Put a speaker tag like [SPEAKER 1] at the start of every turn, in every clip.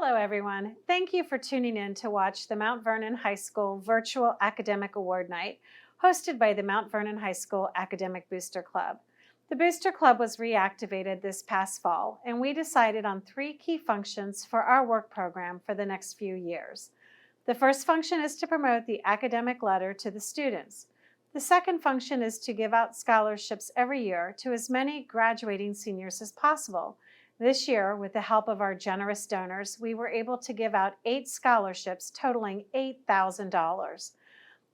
[SPEAKER 1] Hello, everyone. Thank you for tuning in to watch the Mount Vernon High School Virtual Academic Award Night, hosted by the Mount Vernon High School Academic Booster Club. The Booster Club was reactivated this past fall, and we decided on 3 key functions for our work program for the next few years. The first function is to promote the academic letter to the students. The second function is to give out scholarships every year to as many graduating seniors as possible. This year, with the help of our generous donors, we were able to give out 8 scholarships totaling $8,000.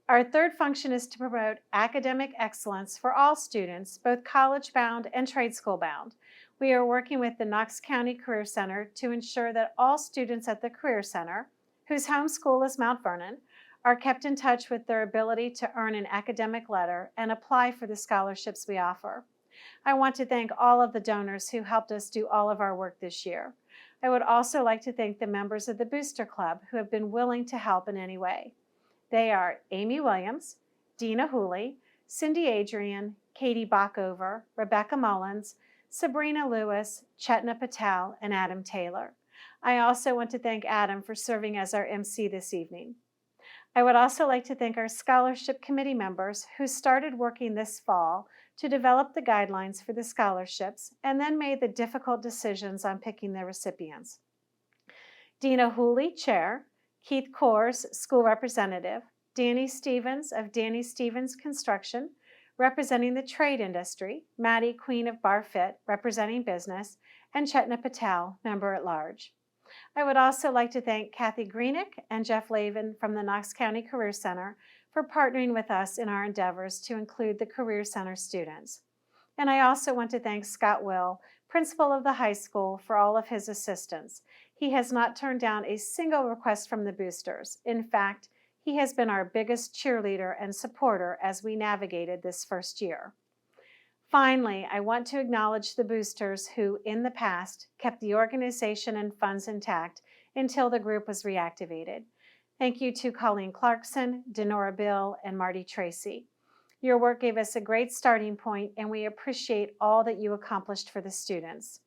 [SPEAKER 1] Our third function is to promote academic excellence for all students, both college-bound and trade school-bound. We are working with the Knox County Career Center to ensure that all students at the Career Center, whose home school is Mount Vernon, are kept in touch with their ability to earn an academic letter and apply for the scholarships we offer. I want to thank all of the donors who helped us do all of our work this year. I would also like to thank the members of the Booster Club who have been willing to help in any way. They are Amy Williams, Dina Hooley, Cindy Adrian, Katie Bockover, Rebecca Mullins, Sabrina Lewis, Chetna Patel, and Adam Taylor. I also want to thank Adam for serving as our MC this evening. I would also like to thank our scholarship committee members who started working this fall to develop the guidelines for the scholarships and then made the difficult decisions on picking the recipients. Dina Hooley, Chair, Keith Kors, School Representative, Danny Stevens of Danny Stevens Construction, representing the trade industry, Maddie Queen of Barfit, representing business, and Chetna Patel, Member at Large. I would also like to thank Kathy Greenick and Jeff Lavin from the Knox County Career Center for partnering with us in our endeavors to include the Career Center students. And I also want to thank Scott Will, principal of the high school, for all of his assistance. He has not turned down a single request from the boosters. In fact, he has been our biggest cheerleader and supporter as we navigated this first year. Finally, I want to acknowledge the boosters who, in the past, kept the organization and funds intact until the group was reactivated. Thank you to Colleen Clarkson, Denora Bill, and Marty Tracy. Your work gave us a great starting point, and we appreciate all that you accomplished for the students.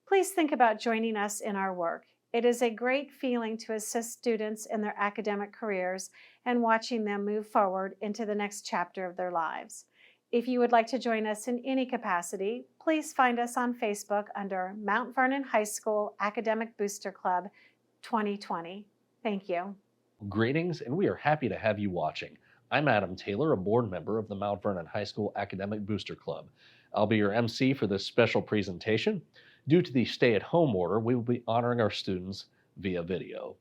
[SPEAKER 1] Please think about joining us in our work. It is a great feeling to assist students in their academic careers and watching them move forward into the next chapter of their lives. If you would like to join us in any capacity, please find us on Facebook under Mount Vernon High School Academic Booster Club 2020. Thank you.
[SPEAKER 2] Greetings, and we are happy to have you watching. I'm Adam Taylor, a board member of the Mount Vernon High School Academic Booster Club. I'll be your MC for this special presentation. Due to the stay-at-home order, we will be honoring our students via video.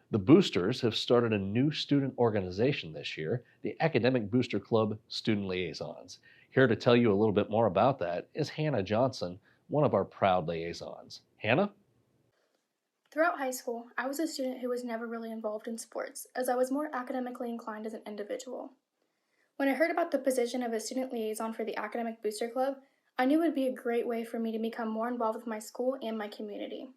[SPEAKER 2] The Boosters have started a new student organization this year, the Academic Booster Club Student Liaisons. Here to tell you a little bit more about that is Hannah Johnson, one of our proud liaisons. Hannah?
[SPEAKER 3] Throughout high school, I was a student who was never really involved in sports, as I was more academically inclined as an individual. When I heard about the position of a student liaison for the Academic Booster Club, I knew it would be a great way for me to become more involved with my school and my community.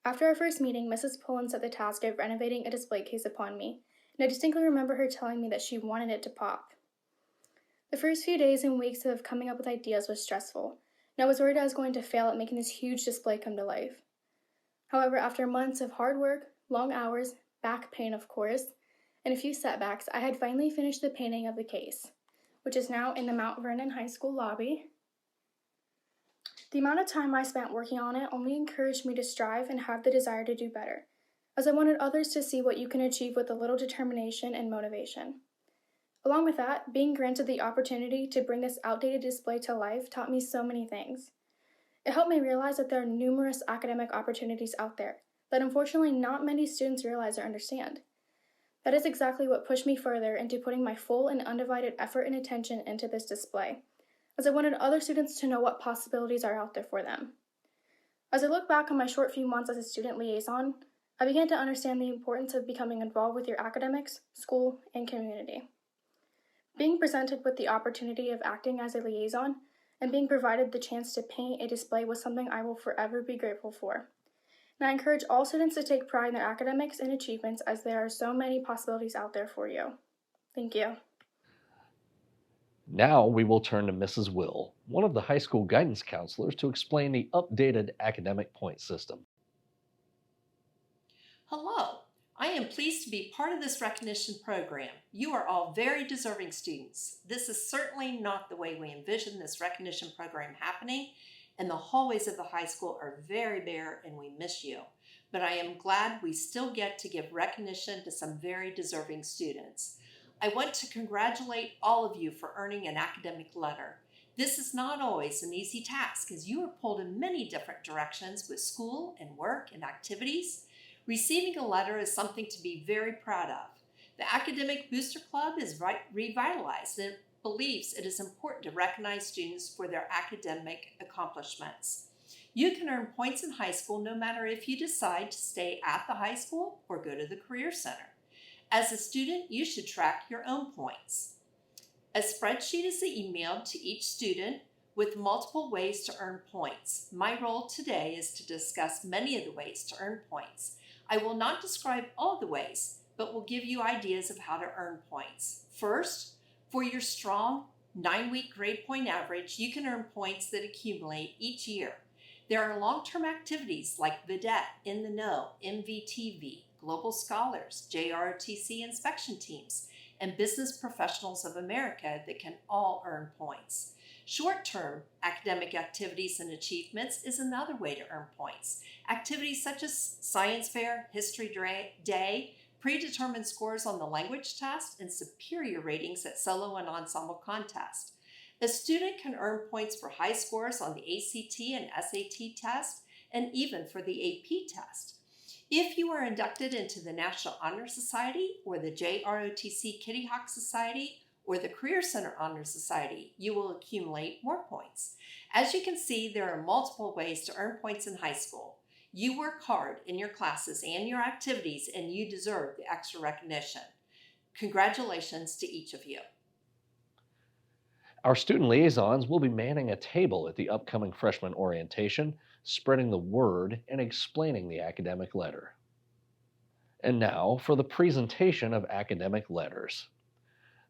[SPEAKER 3] After our first meeting, Mrs. Pullen set the task of renovating a display case upon me, and I distinctly remember her telling me that she wanted it to pop. The first few days and weeks of coming up with ideas was stressful, and I was worried I was going to fail at making this huge display come to life. However, after months of hard work, long hours, back pain of course, and a few setbacks, I had finally finished the painting of the case, which is now in the Mount Vernon High School lobby. The amount of time I spent working on it only encouraged me to strive and have the desire to do better, as I wanted others to see what you can achieve with a little determination and motivation. Along with that, being granted the opportunity to bring this outdated display to life taught me so many things. It helped me realize that there are numerous academic opportunities out there that unfortunately not many students realize or understand. That is exactly what pushed me further into putting my full and undivided effort and attention into this display, as I wanted other students to know what possibilities are out there for them. As I look back on my short few months as a student liaison, I began to understand the importance of becoming involved with your academics, school, and community. Being presented with the opportunity of acting as a liaison and being provided the chance to paint a display was something I will forever be grateful for. And I encourage all students to take pride in their academics and achievements, as there are so many possibilities out there for you. Thank you.
[SPEAKER 2] Now we will turn to Mrs. Will, one of the high school guidance counselors, to explain the updated academic point system.
[SPEAKER 4] Hello, I am pleased to be part of this recognition program. You are all very deserving students. This is certainly not the way we envisioned this recognition program happening, and the hallways of the high school are very bare and we miss you. But I am glad we still get to give recognition to some very deserving students. I want to congratulate all of you for earning an academic letter. This is not always an easy task as you are pulled in many different directions with school and work and activities. Receiving a letter is something to be very proud of. The Academic Booster Club is revitalized and believes it is important to recognize students for their academic accomplishments. You can earn points in high school no matter if you decide to stay at the high school or go to the Career Center. As a student, you should track your own points. A spreadsheet is emailed to each student with multiple ways to earn points. My role today is to discuss many of the ways to earn points. I will not describe all the ways, but will give you ideas of how to earn points. First, for your strong 9-week grade point average, you can earn points that accumulate each year. There are long-term activities like Vidette, In the Know, MVTV, Global Scholars, JROTC inspection teams, and Business Professionals of America that can all earn points. Short-term academic activities and achievements is another way to earn points. Activities such as science fair, history day, predetermined scores on the language test, and superior ratings at solo and ensemble contest. A student can earn points for high scores on the ACT and SAT test, and even for the AP test. If you are inducted into the National Honor Society or the JROTC Kitty Hawk Society, or the Career Center Honor Society, you will accumulate more points. As you can see, there are multiple ways to earn points in high school. You work hard in your classes and your activities, and you deserve the extra recognition. Congratulations to each of you.
[SPEAKER 2] Our student liaisons will be manning a table at the upcoming freshman orientation, spreading the word and explaining the academic letter. And now for the presentation of academic letters.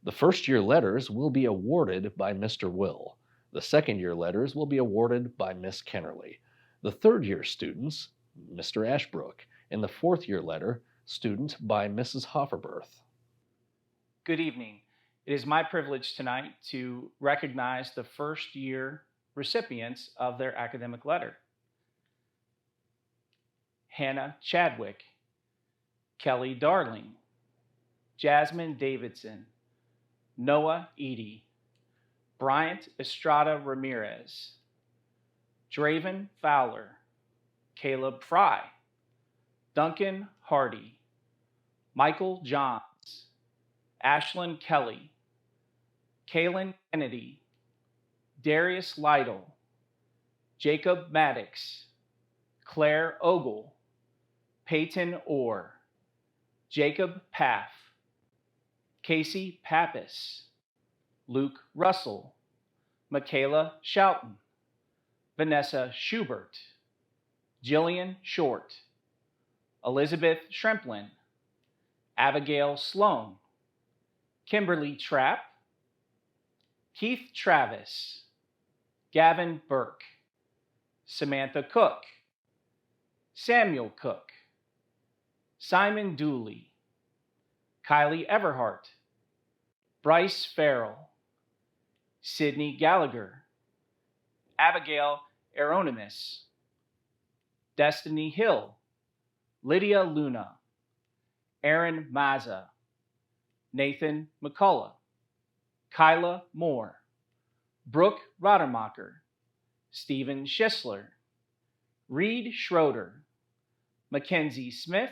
[SPEAKER 2] The first-year letters will be awarded by Mr. Will. The second-year letters will be awarded by Miss Kennerly. The third-year students, Mr. Ashbrook, and the fourth-year letter, student by Mrs. Hofferberth.
[SPEAKER 5] Good evening. It is my privilege tonight to recognize the first-year recipients of their academic letter. Hannah Chadwick, Kelly Darling, Jasmine Davidson, Noah Eady, Bryant Estrada Ramirez, Draven Fowler, Caleb Fry, Duncan Hardy, Michael Johns, Ashlyn Kelly, Kaylin Kennedy, Darius Lytle, Jacob Maddox, Claire Ogle, Peyton Orr, Jacob Paff, Casey Pappas, Luke Russell, Michaela Schouten, Vanessa Schubert, Jillian Short, Elizabeth Shremplin, Abigail Sloan, Kimberly Trapp, Keith Travis, Gavin Burke, Samantha Cook, Samuel Cook, Simon Dooley, Kylie Everhart, Bryce Farrell, Sydney Gallagher, Abigail Aeronimus, Destiny Hill, Lydia Luna, Aaron Maza, Nathan McCullough, Kyla Moore, Brooke Rodemacher, Stephen Schisler, Reed Schroeder, Mackenzie Smith,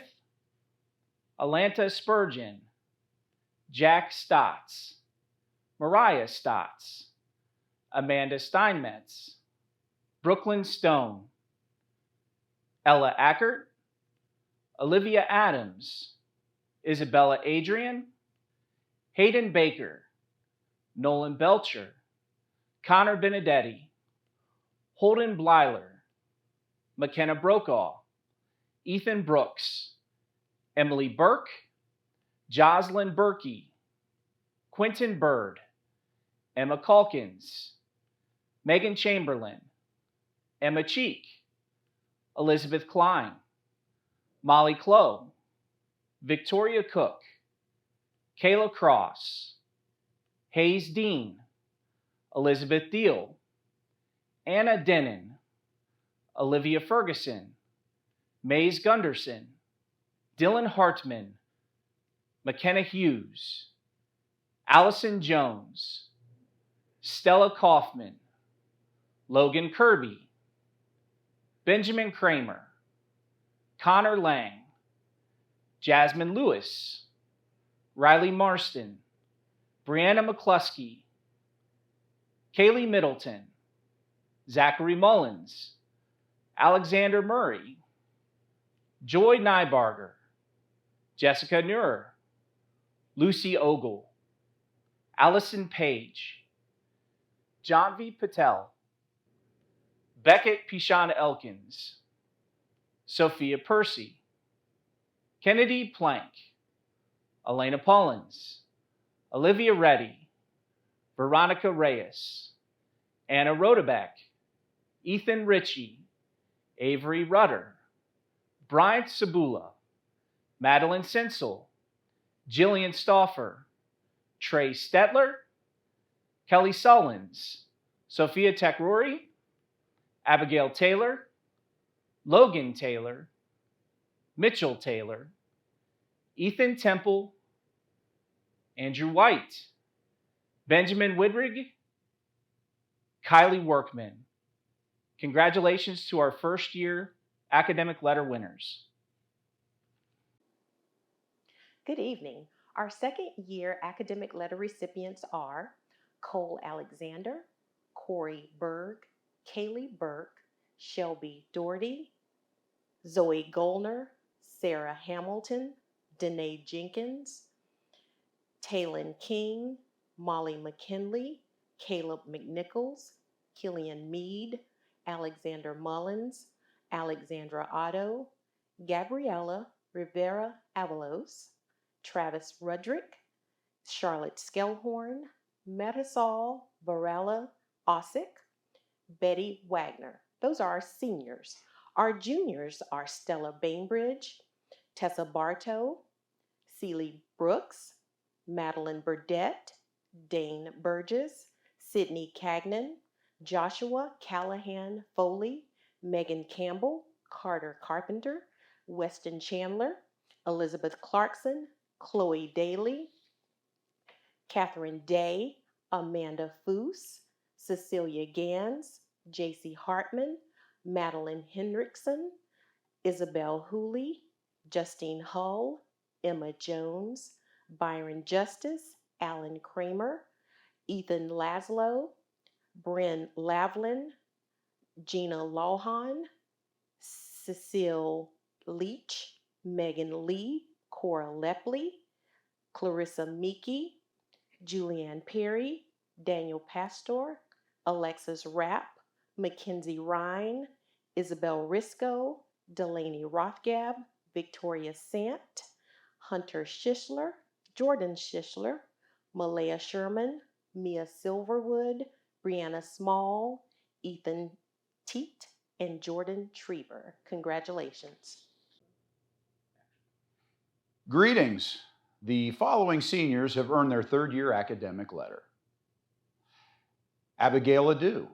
[SPEAKER 5] Alanta Spurgeon, Jack Stotts, Mariah Stotts, Amanda Steinmetz, Brooklyn Stone, Ella Ackert, Olivia Adams, Isabella Adrian, Hayden Baker, Nolan Belcher, Connor Benedetti, Holden Blyler, McKenna Brokaw, Ethan Brooks, Emily Burke, Jocelyn Berkey, Quentin Bird, Emma Calkins, Megan Chamberlain, Emma Cheek, Elizabeth Klein, Molly Clough, Victoria Cook, Kayla Cross, Hayes Dean, Elizabeth Deal, Anna Denon, Olivia Ferguson, Mays Gunderson, Dylan Hartman, McKenna Hughes, Allison Jones, Stella Kaufman, Logan Kirby, Benjamin Kramer, Connor Lang, Jasmine Lewis, Riley Marston, Brianna McCluskey, Kaylee Middleton, Zachary Mullins, Alexander Murray, Joy Nybarger, Jessica Neuer, Lucy Ogle, Allison Page, Janvi Patel, Beckett Pishana Elkins, Sophia Percy, Kennedy Plank, Elena Pollins, Olivia Reddy, Veronica Reyes, Anna Rodebeck, Ethan Ritchie, Avery Rudder, Bryant Sabula, Madeline Sensel, Jillian Stauffer, Trey Stetler, Kelly Sullins, Sophia Tekrori, Abigail Taylor, Logan Taylor, Mitchell Taylor, Ethan Temple, Andrew White, Benjamin Widrig, Kylie Workman. Congratulations to our first year academic letter winners.
[SPEAKER 6] Good evening. Our second year academic letter recipients are Cole Alexander, Corey Berg, Kaylee Burke, Shelby Doherty, Zoe Gollner, Sarah Hamilton, Danae Jenkins, Taylin King, Molly McKinley, Caleb McNichols, Killian Mead, Alexander Mullins, Alexandra Otto, Gabriella Rivera Avalos, Travis Rudrick, Charlotte Skellhorn, Marisol Varela Osick, Betty Wagner. Those are our seniors. Our juniors are Stella Bainbridge, Tessa Bartow, Celie Brooks, Madeline Burdett, Dane Burgess, Sydney Cagnon, Joshua Callahan Foley, Megan Campbell, Carter Carpenter, Weston Chandler, Elizabeth Clarkson, Chloe Daly, Catherine Day, Amanda Foose, Cecilia Gans, J.C. Hartman, Madeline Hendrickson, Isabel Hooley, Justine Hull, Emma Jones, Byron Justice, Alan Kramer, Ethan Laszlo, Bryn Lavlin, Gina Lawhan, Cecile Leach, Megan Lee, Cora Lepley, Clarissa Meeky, Julianne Perry, Daniel Pastor, Alexis Rapp, Mackenzie Ryan, Isabel Risco, Delaney Rothgab, Victoria Sant, Hunter Shishler, Jordan Shishler, Malaya Sherman, Mia Silverwood, Brianna Small, Ethan Teat, and Jordan Trieber. Congratulations.
[SPEAKER 7] Greetings. The following seniors have earned their third year academic letter. Abigail Adu,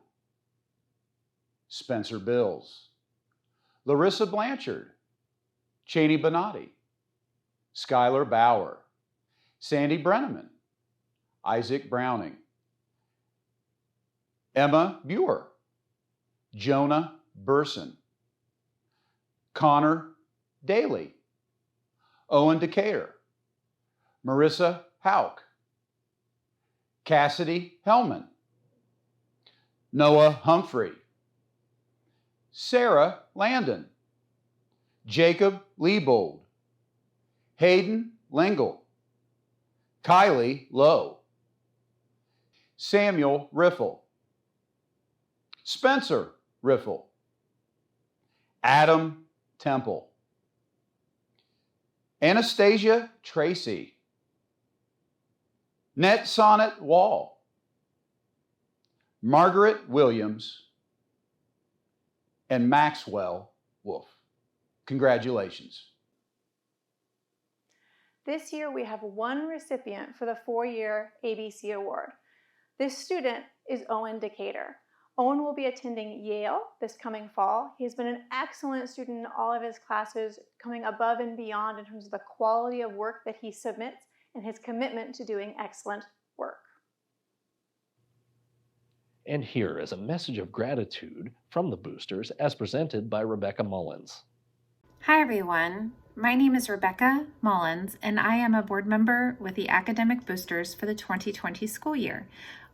[SPEAKER 7] Spencer Bills, Larissa Blanchard, Cheney Bonatti, Skylar Bauer, Sandy Brenneman, Isaac Browning, Emma Buer, Jonah Burson, Connor Daly, Owen Decatur, Marissa Hauk, Cassidy Hellman, Noah Humphrey, Sarah Landon, Jacob Liebold, Hayden Lengel, Kylie Lowe, Samuel Riffle, Spencer Riffle, Adam Temple, Anastasia Tracy, Net Sonnet Wall, Margaret Williams, and Maxwell Wolf. Congratulations.
[SPEAKER 8] This year we have one recipient for the 4-year ABC Award. This student is Owen Decatur. Owen will be attending Yale this coming fall. He's been an excellent student in all of his classes, coming above and beyond in terms of the quality of work that he submits and his commitment to doing excellent work.
[SPEAKER 2] And here is a message of gratitude from the boosters as presented by Rebecca Mullins.
[SPEAKER 9] Hi everyone, my name is Rebecca Mullins and I am a board member with the Academic Boosters for the 2020 school year.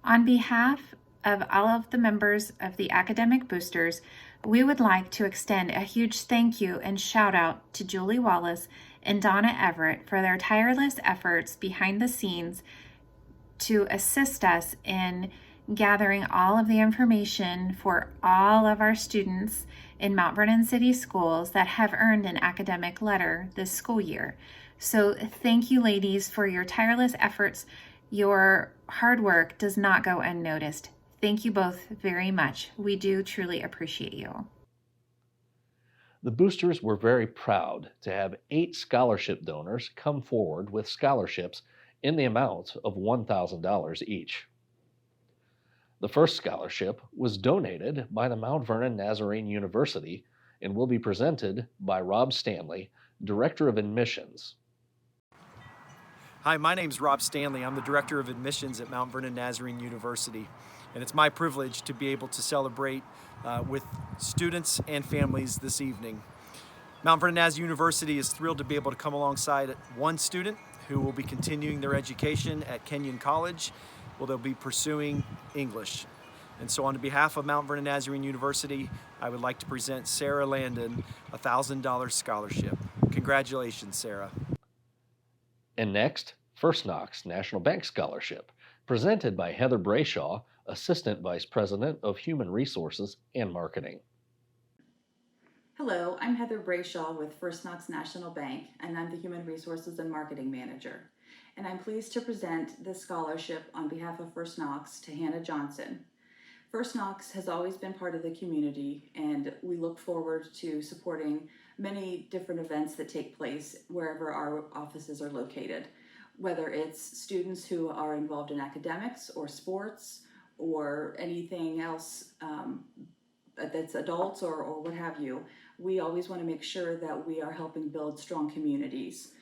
[SPEAKER 9] On behalf of all of the members of the Academic Boosters, we would like to extend a huge thank you and shout out to Julie Wallace and Donna Everett for their tireless efforts behind the scenes to assist us in gathering all of the information for all of our students in Mount Vernon City Schools that have earned an academic letter this school year. So thank you ladies for your tireless efforts. Your hard work does not go unnoticed. Thank you both very much. We do truly appreciate you.
[SPEAKER 2] The boosters were very proud to have 8 scholarship donors come forward with scholarships in the amount of $1,000 each. The first scholarship was donated by the Mount Vernon Nazarene University and will be presented by Rob Stanley, Director of Admissions.
[SPEAKER 10] Hi, my name's Rob Stanley. I'm the Director of Admissions at Mount Vernon Nazarene University, and it's my privilege to be able to celebrate with students and families this evening. Mount Vernon Nazarene University is thrilled to be able to come alongside one student who will be continuing their education at Kenyon College, where they'll be pursuing English. And so on behalf of Mount Vernon Nazarene University, I would like to present Sarah Landon a $1,000 scholarship. Congratulations, Sarah.
[SPEAKER 2] And next, First Knox National Bank Scholarship, presented by Heather Brayshaw, Assistant Vice President of Human Resources and Marketing.
[SPEAKER 11] Hello, I'm Heather Brayshaw with First Knox National Bank, and I'm the Human Resources and Marketing Manager. And I'm pleased to present this scholarship on behalf of First Knox to Hannah Johnson. First Knox has always been part of the community, and we look forward to supporting many different events that take place wherever our offices are located, whether it's students who are involved in academics or sports or anything else that's adults or what have you. We always want to make sure that we are helping build strong communities.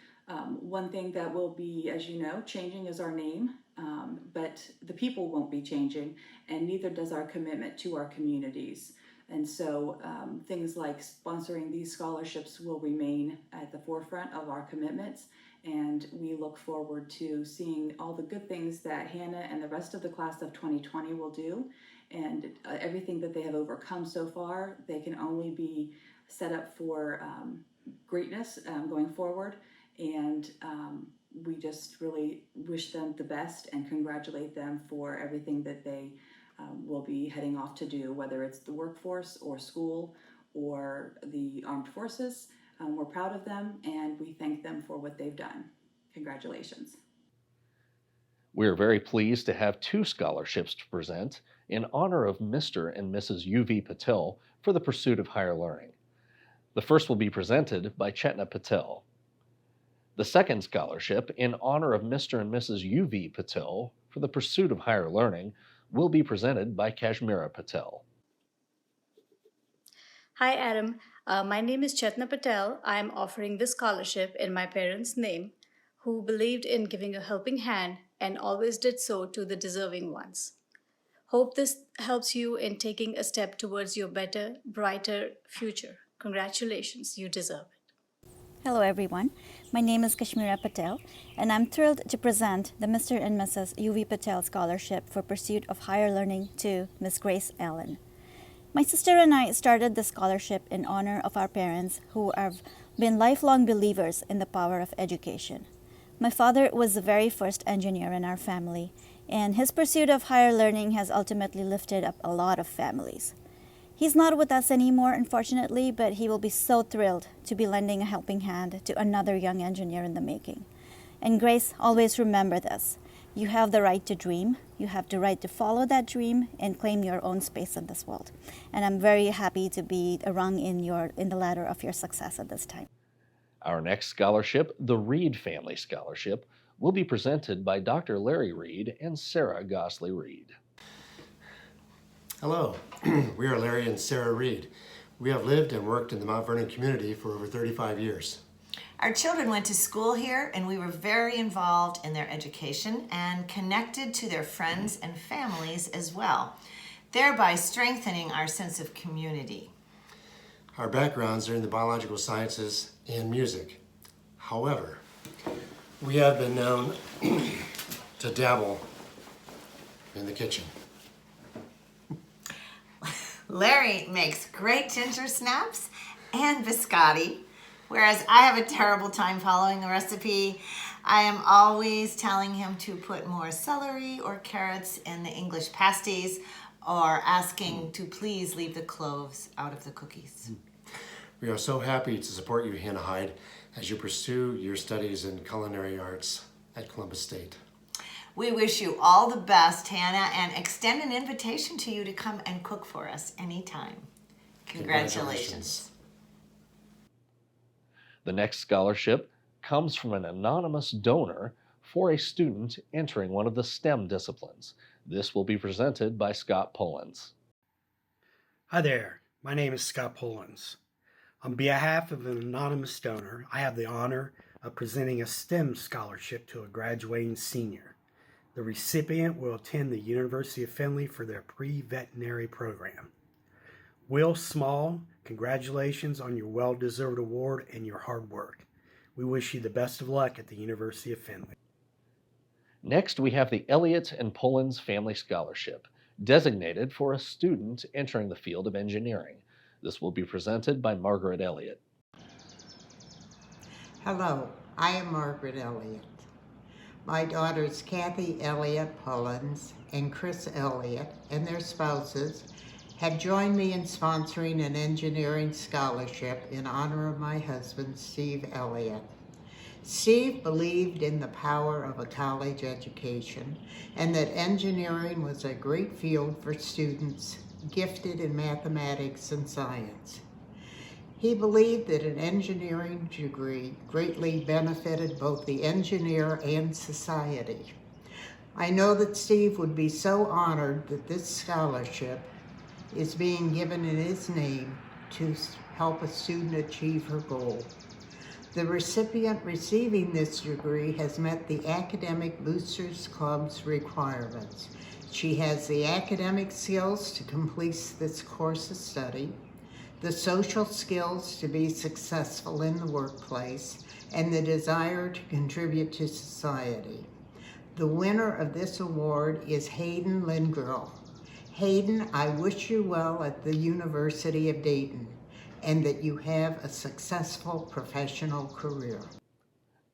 [SPEAKER 11] One thing that will be, as you know, changing is our name, but the people won't be changing, and neither does our commitment to our communities. And so things like sponsoring these scholarships will remain at the forefront of our commitments, and we look forward to seeing all the good things that Hannah and the rest of the class of 2020 will do, and everything that they have overcome so far. They can only be set up for greatness going forward, and we just really wish them the best and congratulate them for everything that they will be heading off to do, whether it's the workforce or school or the armed forces. We're proud of them, and we thank them for what they've done. Congratulations.
[SPEAKER 2] We are very pleased to have 2 scholarships to present in honor of Mr. and Mrs. U.V. Patel for the pursuit of higher learning. The first will be presented by Chetna Patel. The second scholarship, in honor of Mr. and Mrs. U.V. Patel for the pursuit of higher learning, will be presented by Kashmira Patel.
[SPEAKER 12] Hi Adam, my name is Chetna Patel. I am offering this scholarship in my parents' name, who believed in giving a helping hand and always did so to the deserving ones. Hope this helps you in taking a step towards your better, brighter future. Congratulations, you deserve it.
[SPEAKER 13] Hello everyone, my name is Kashmira Patel, and I'm thrilled to present the Mr. and Mrs. U.V. Patel Scholarship for Pursuit of Higher Learning to Ms. Grace Allen. My sister and I started the scholarship in honor of our parents who have been lifelong believers in the power of education. My father was the very first engineer in our family, and his pursuit of higher learning has ultimately lifted up a lot of families. He's not with us anymore, unfortunately, but he will be so thrilled to be lending a helping hand to another young engineer in the making. And Grace, always remember this. You have the right to dream. You have the right to follow that dream and claim your own space in this world. And I'm very happy to be a rung in the ladder of your success at this time.
[SPEAKER 2] Our next scholarship, the Reed Family Scholarship, will be presented by Dr. Larry Reed and Sarah Gosley Reed.
[SPEAKER 14] Hello, we are Larry and Sarah Reed. We have lived and worked in the Mount Vernon community for over 35 years.
[SPEAKER 15] Our children went to school here and we were very involved in their education and connected to their friends and families as well, thereby strengthening our sense of community.
[SPEAKER 14] Our backgrounds are in the biological sciences and music. However, we have been known to dabble in the kitchen.
[SPEAKER 15] Larry makes great ginger snaps and biscotti, whereas I have a terrible time following the recipe. I am always telling him to put more celery or carrots in the English pasties or asking to please leave the cloves out of the cookies.
[SPEAKER 14] We are so happy to support you, Hannah Hyde, as you pursue your studies in culinary arts at Columbus State.
[SPEAKER 15] We wish you all the best, Hannah, and extend an invitation to you to come and cook for us anytime. Congratulations.
[SPEAKER 2] The next scholarship comes from an anonymous donor for a student entering one of the STEM disciplines. This will be presented by Scott Pullins.
[SPEAKER 16] Hi there, my name is Scott Pullins. On behalf of an anonymous donor, I have the honor of presenting a STEM scholarship to a graduating senior. The recipient will attend the University of Findlay for their pre-veterinary program. Will Small, congratulations on your well-deserved award and your hard work. We wish you the best of luck at the University of Findlay.
[SPEAKER 2] Next, we have the Elliott and Pullins Family Scholarship, designated for a student entering the field of engineering. This will be presented by Margaret Elliott.
[SPEAKER 17] Hello, I am Margaret Elliott. My daughters Kathy Elliott Pullins and Chris Elliott and their spouses have joined me in sponsoring an engineering scholarship in honor of my husband, Steve Elliott. Steve believed in the power of a college education and that engineering was a great field for students gifted in mathematics and science. He believed that an engineering degree greatly benefited both the engineer and society. I know that Steve would be so honored that this scholarship is being given in his name to help a student achieve her goal. The recipient receiving this degree has met the Academic Boosters Club's requirements. She has the academic skills to complete this course of study, the social skills to be successful in the workplace, and the desire to contribute to society. The winner of this award is Hayden Lindgirl. Hayden, I wish you well at the University of Dayton and that you have a successful professional career.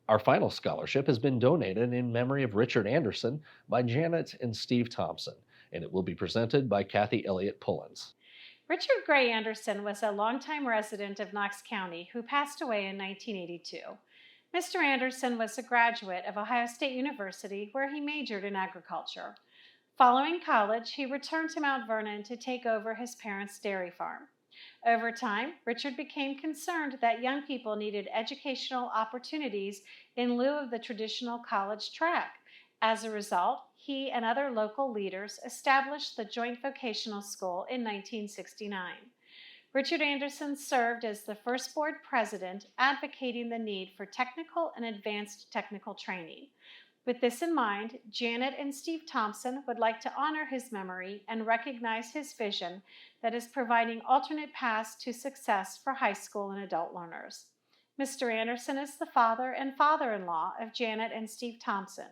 [SPEAKER 2] Our final scholarship has been donated in memory of Richard Anderson by Janet and Steve Thompson, and it will be presented by Kathy Elliott Pullins.
[SPEAKER 1] Richard Gray Anderson was a longtime resident of Knox County who passed away in 1982. Mr. Anderson was a graduate of Ohio State University where he majored in agriculture. Following college, he returned to Mount Vernon to take over his parents' dairy farm. Over time, Richard became concerned that young people needed educational opportunities in lieu of the traditional college track. As a result, he and other local leaders established the Joint Vocational School in 1969. Richard Anderson served as the first board president, advocating the need for technical and advanced technical training. With this in mind, Janet and Steve Thompson would like to honor his memory and recognize his vision that is providing alternate paths to success for high school and adult learners. Mr. Anderson is the father and father-in-law of Janet and Steve Thompson.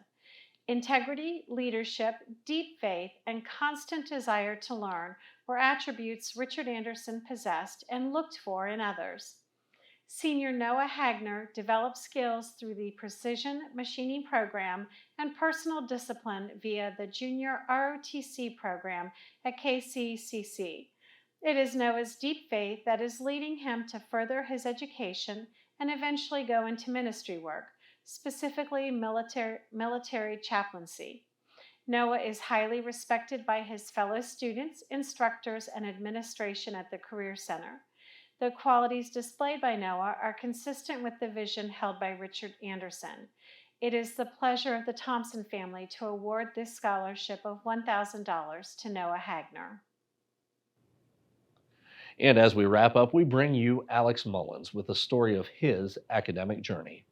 [SPEAKER 1] Integrity, leadership, deep faith, and constant desire to learn were attributes Richard Anderson possessed and looked for in others. Senior Noah Hagner developed skills through the Precision Machining Program and personal discipline via the Junior ROTC program at KCCC. It is Noah's deep faith that is leading him to further his education and eventually go into ministry work, specifically military chaplaincy. Noah is highly respected by his fellow students, instructors, and administration at the Career Center. The qualities displayed by Noah are consistent with the vision held by Richard Anderson. It is the pleasure of the Thompson family to award this scholarship of $1,000 to Noah Hagner.
[SPEAKER 2] And as we wrap up, we bring you Alex Mullins with the story of his academic journey.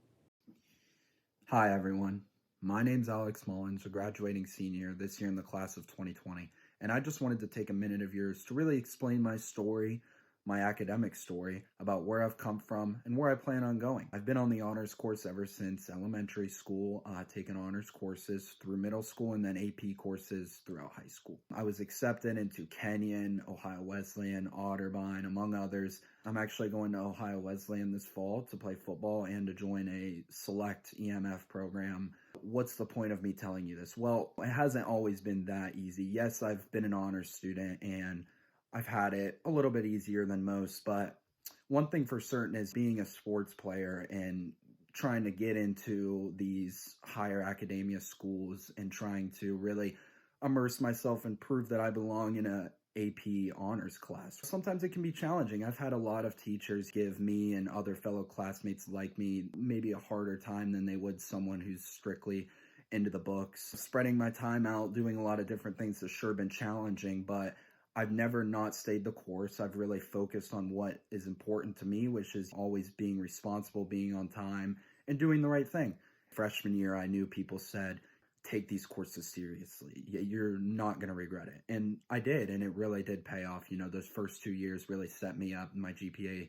[SPEAKER 18] Hi, everyone. My name's Alex Mullins, a graduating senior this year in the class of 2020, and I just wanted to take a minute of yours to really explain my story, my academic story, about where I've come from and where I plan on going. I've been on the honors course ever since elementary school, taken honors courses through middle school and then AP courses throughout high school. I was accepted into Kenyon, Ohio Wesleyan, Otterbein, among others. I'm actually going to Ohio Wesleyan this fall to play football and to join a select EMF program. What's the point of me telling you this? Well, it hasn't always been that easy. Yes, I've been an honors student and I've had it a little bit easier than most, but one thing for certain is being a sports player and trying to get into these higher academia schools and trying to really immerse myself and prove that I belong in a AP honors class. Sometimes it can be challenging. I've had a lot of teachers give me and other fellow classmates like me maybe a harder time than they would someone who's strictly into the books. Spreading my time out, doing a lot of different things has sure been challenging, but I've never not stayed the course. I've really focused on what is important to me, which is always being responsible, being on time, and doing the right thing. Freshman year, I knew people said, take these courses seriously. You're not going to regret it. And I did, and it really did pay off. You know, those first 2 years really set me up. My GPA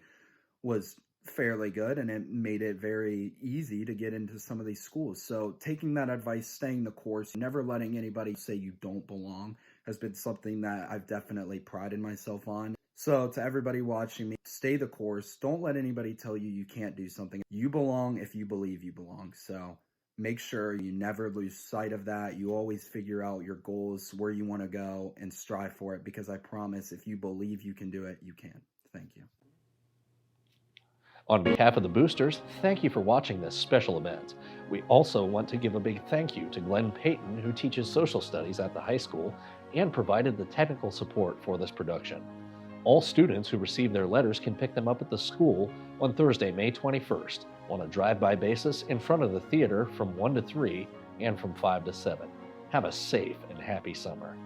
[SPEAKER 18] was fairly good, and it made it very easy to get into some of these schools. So taking that advice, staying the course, never letting anybody say you don't belong has been something that I've definitely prided myself on. So to everybody watching me, stay the course. Don't let anybody tell you you can't do something. You belong if you believe you belong. So make sure you never lose sight of that. You always figure out your goals, where you want to go, and strive for it, because I promise if you believe you can do it, you can. Thank you.
[SPEAKER 2] On behalf of the boosters, thank you for watching this special event. We also want to give a big thank you to Glenn Payton, who teaches social studies at the high school and provided the technical support for this production. All students who receive their letters can pick them up at the school on Thursday, May 21st, on a drive-by basis in front of the theater from 1 to 3 and from 5 to 7. Have a safe and happy summer.